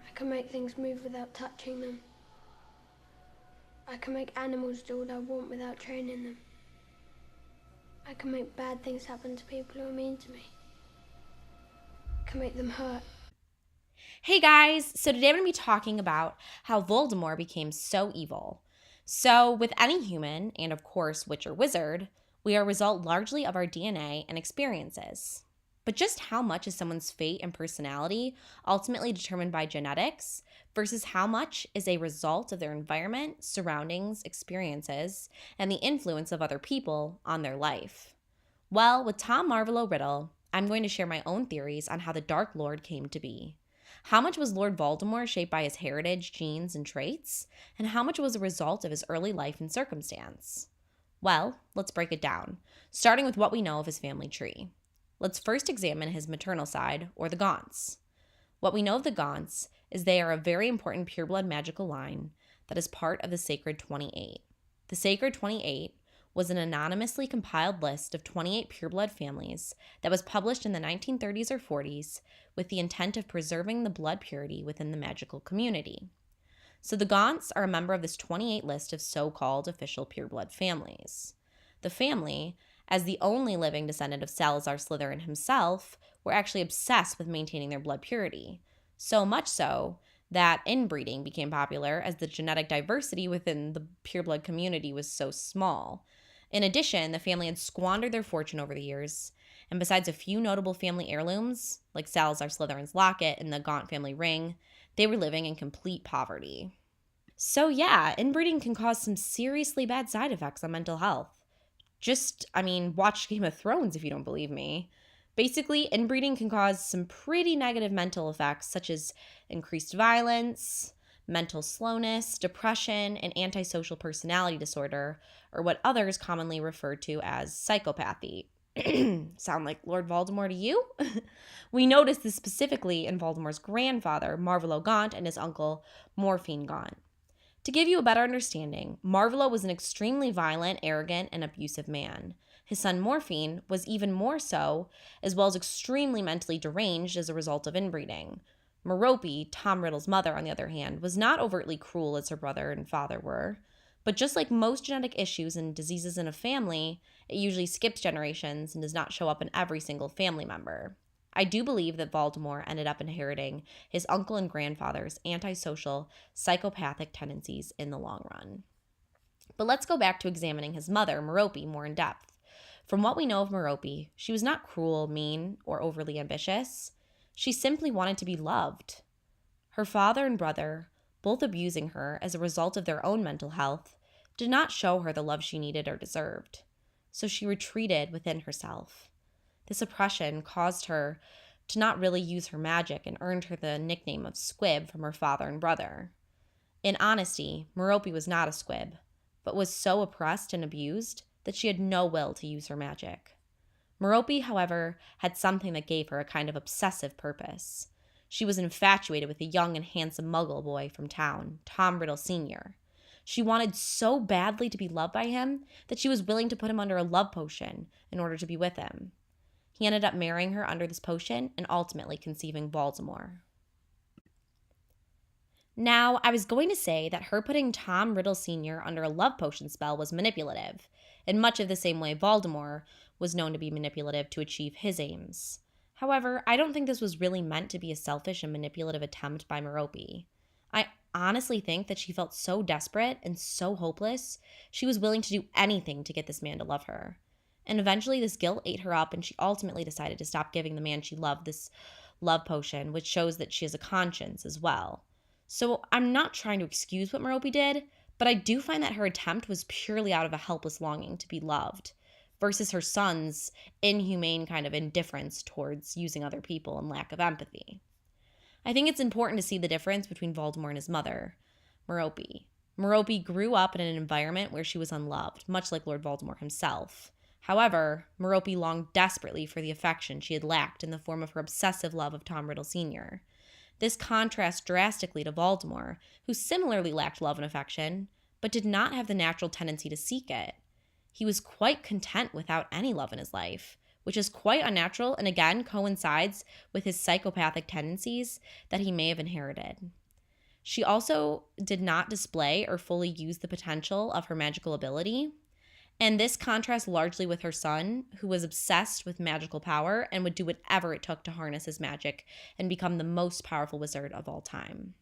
I can make things move without touching them. I can make animals do what I want without training them. I can make bad things happen to people who are mean to me. I can make them hurt. Hey guys, so today I'm going to be talking about how Voldemort became so evil. So, with any human, and of course, witch or wizard, we are a result largely of our DNA and experiences. But just how much is someone's fate and personality ultimately determined by genetics versus how much is a result of their environment, surroundings, experiences, and the influence of other people on their life? Well, with Tom Marvolo Riddle, I'm going to share my own theories on how the Dark Lord came to be. How much was Lord Voldemort shaped by his heritage, genes, and traits? And how much was a result of his early life and circumstance? Well, let's break it down, starting with what we know of his family tree. Let's first examine his maternal side, or the Gaunts. What we know of the Gaunts is they are a very important pureblood magical line that is part of the Sacred 28. The Sacred 28 was an anonymously compiled list of 28 pureblood families that was published in the 1930s or 40s with the intent of preserving the blood purity within the magical community. So the Gaunts are a member of this 28 list of so-called official pureblood families. The family, as the only living descendant of Salazar Slytherin himself, were actually obsessed with maintaining their blood purity. So much so that inbreeding became popular as the genetic diversity within the pureblood community was so small. In addition, the family had squandered their fortune over the years, and besides a few notable family heirlooms, like Salazar Slytherin's locket and the Gaunt family ring, they were living in complete poverty. So yeah, inbreeding can cause some seriously bad side effects on mental health. Watch Game of Thrones if you don't believe me. Basically, inbreeding can cause some pretty negative mental effects such as increased violence, mental slowness, depression, and antisocial personality disorder, or what others commonly refer to as psychopathy. Sound like Lord Voldemort to you? We notice this specifically in Voldemort's grandfather, Marvolo Gaunt, and his uncle, Morphine Gaunt. To give you a better understanding, Marvolo was an extremely violent, arrogant, and abusive man. His son Morphine was even more so, as well as extremely mentally deranged as a result of inbreeding. Merope, Tom Riddle's mother, on the other hand, was not overtly cruel as her brother and father were. But just like most genetic issues and diseases in a family, it usually skips generations and does not show up in every single family member. I do believe that Voldemort ended up inheriting his uncle and grandfather's antisocial, psychopathic tendencies in the long run. But let's go back to examining his mother, Merope, more in depth. From what we know of Merope, she was not cruel, mean, or overly ambitious. She simply wanted to be loved. Her father and brother, both abusing her as a result of their own mental health, did not show her the love she needed or deserved. So she retreated within herself. This oppression caused her to not really use her magic and earned her the nickname of Squib from her father and brother. In honesty, Merope was not a squib, but was so oppressed and abused that she had no will to use her magic. Merope, however, had something that gave her a kind of obsessive purpose. She was infatuated with a young and handsome muggle boy from town, Tom Riddle Sr. She wanted so badly to be loved by him that she was willing to put him under a love potion in order to be with him. He ended up marrying her under this potion and ultimately conceiving Voldemort. Now, I was going to say that her putting Tom Riddle Sr. under a love potion spell was manipulative, in much of the same way Voldemort was known to be manipulative to achieve his aims. However, I don't think this was really meant to be a selfish and manipulative attempt by Merope. I honestly think that she felt so desperate and so hopeless, she was willing to do anything to get this man to love her. And eventually this guilt ate her up and she ultimately decided to stop giving the man she loved this love potion, which shows that she has a conscience as well. So I'm not trying to excuse what Merope did, but I do find that her attempt was purely out of a helpless longing to be loved, versus her son's inhumane kind of indifference towards using other people and lack of empathy. I think it's important to see the difference between Voldemort and his mother, Merope. Merope grew up in an environment where she was unloved, much like Lord Voldemort himself. However, Merope longed desperately for the affection she had lacked in the form of her obsessive love of Tom Riddle Sr. This contrasts drastically to Voldemort, who similarly lacked love and affection, but did not have the natural tendency to seek it. He was quite content without any love in his life, which is quite unnatural and again coincides with his psychopathic tendencies that he may have inherited. She also did not display or fully use the potential of her magical ability. And this contrasts largely with her son, who was obsessed with magical power and would do whatever it took to harness his magic and become the most powerful wizard of all time.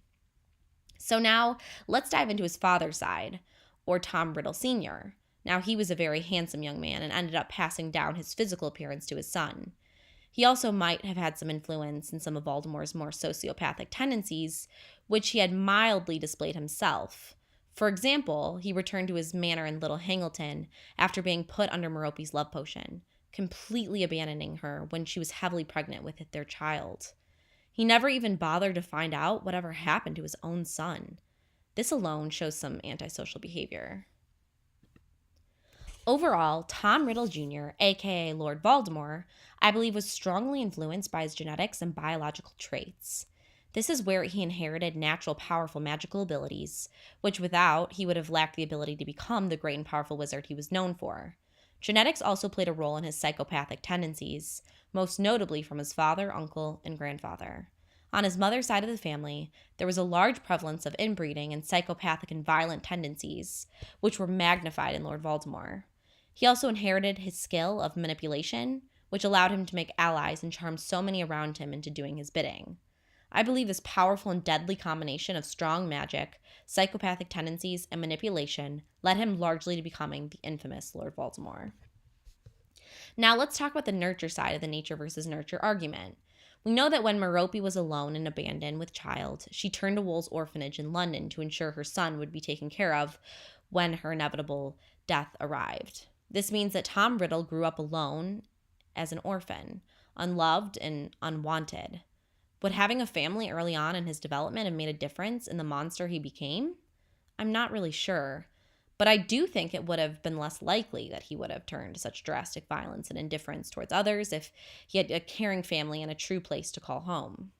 So now let's dive into his father's side, or Tom Riddle Sr. Now, he was a very handsome young man and ended up passing down his physical appearance to his son. He also might have had some influence in some of Voldemort's more sociopathic tendencies, which he had mildly displayed himself. For example, he returned to his manor in Little Hangleton after being put under Merope's love potion, completely abandoning her when she was heavily pregnant with their child. He never even bothered to find out whatever happened to his own son. This alone shows some antisocial behavior. Overall, Tom Riddle Jr., aka Lord Voldemort, I believe was strongly influenced by his genetics and biological traits. This is where he inherited natural, powerful magical abilities, which without, he would have lacked the ability to become the great and powerful wizard he was known for. Genetics also played a role in his psychopathic tendencies, most notably from his father, uncle, and grandfather. On his mother's side of the family, there was a large prevalence of inbreeding and psychopathic and violent tendencies, which were magnified in Lord Voldemort. He also inherited his skill of manipulation, which allowed him to make allies and charm so many around him into doing his bidding. I believe this powerful and deadly combination of strong magic, psychopathic tendencies, and manipulation led him largely to becoming the infamous Lord Voldemort. Now let's talk about the nurture side of the nature versus nurture argument. We know that when Merope was alone and abandoned with child, she turned to Wool's orphanage in London to ensure her son would be taken care of when her inevitable death arrived. This means that Tom Riddle grew up alone as an orphan, unloved and unwanted. Would having a family early on in his development have made a difference in the monster he became? I'm not really sure, but I do think it would have been less likely that he would have turned to such drastic violence and indifference towards others if he had a caring family and a true place to call home.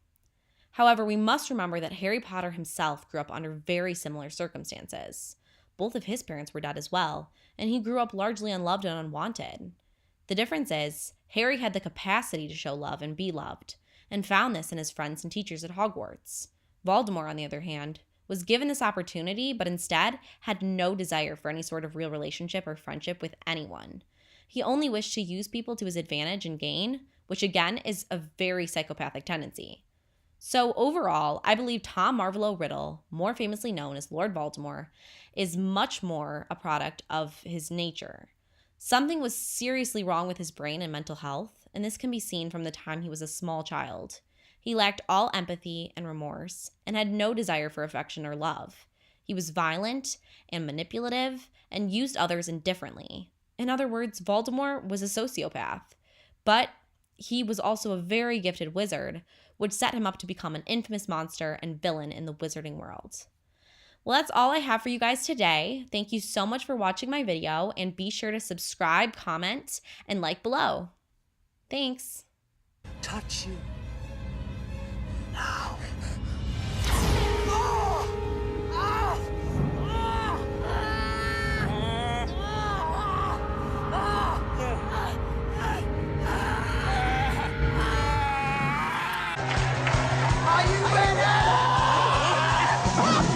However, we must remember that Harry Potter himself grew up under very similar circumstances. Both of his parents were dead as well, and he grew up largely unloved and unwanted. The difference is, Harry had the capacity to show love and be loved, and found this in his friends and teachers at Hogwarts. Voldemort, on the other hand, was given this opportunity, but instead had no desire for any sort of real relationship or friendship with anyone. He only wished to use people to his advantage and gain, which again is a very psychopathic tendency. So overall, I believe Tom Marvolo Riddle, more famously known as Lord Voldemort, is much more a product of his nature. Something was seriously wrong with his brain and mental health, and this can be seen from the time he was a small child. He lacked all empathy and remorse, and had no desire for affection or love. He was violent and manipulative, and used others indifferently. In other words, Voldemort was a sociopath, but he was also a very gifted wizard, which set him up to become an infamous monster and villain in the wizarding world. Well, that's all I have for you guys today. Thank you so much for watching my video, and be sure to subscribe, comment, and like below. Thanks. Touch you. Now.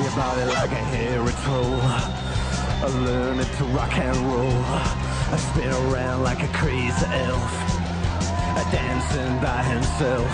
Your body like a hairy troll. I learned it to rock and roll. I spin around like a crazy elf, dancing by himself.